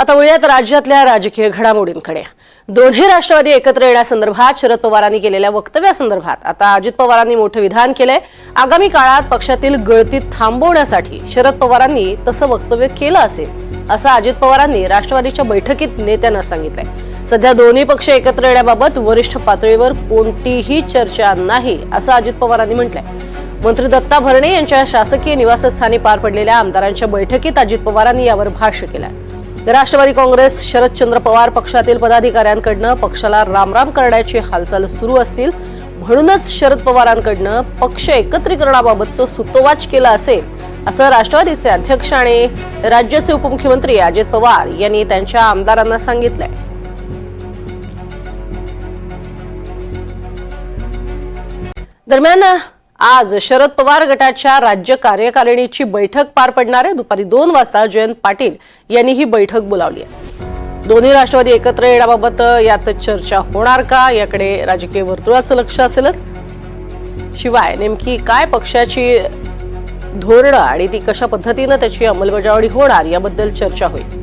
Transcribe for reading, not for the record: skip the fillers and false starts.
आता वळूयात राज्यातल्या राजकीय घडामोडींकडे। दोन्ही राष्ट्रवादी एकत्र येण्यासंदर्भात शरद पवारांनी केलेल्या वक्तव्यासंदर्भात आता अजित पवारांनी मोठं विधान केलंय। आगामी काळात पक्षातील गळती थांबवण्यासाठी शरद पवारांनी तसं वक्तव्य केलं असेल असं अजित पवारांनी राष्ट्रवादीच्या बैठकीत नेत्यांना सांगितलंय। सध्या दोन्ही पक्ष एकत्र येण्याबाबत वरिष्ठ पातळीवर कोणतीही चर्चा नाही असं अजित पवारांनी म्हटलंय। मंत्री दत्ता भरणे यांच्या शासकीय निवासस्थानी पार पडलेल्या आमदारांच्या बैठकीत अजित पवारांनी यावर भाष्य केलंय। राष्ट्रवादी काँग्रेस शरदचंद्र पवार पक्षातील पदाधिकाऱ्यांकडून पक्षाला रामराम करण्याची हालचाल सुरू असतील, म्हणूनच शरद पवारांकडून पक्ष एकत्रीकरणाबाबतचं सूतोवाच केलं असेल असं राष्ट्रवादीचे अध्यक्ष आणि राज्याचे उपमुख्यमंत्री अजित पवार यांनी त्यांच्या आमदारांना सांगितलंय। दरम्यान आज शरद पवार गटाच्या राज्य कार्यकारिणीची बैठक पार पडणार आहे। दुपारी 2 वाजता जयंत पाटील यांनी ही बैठक बोलावली आहे। दोन्ही राष्ट्रवादी एकत्र येण्याबाबत यात चर्चा होणार का याकडे राजकीय वर्तुळाचं लक्ष असेलच। शिवाय नेमकी काय पक्षाची धोरणं आणि ती कशा पद्धतीने त्याची अंमलबजावणी होणार याबद्दल चर्चा होईल।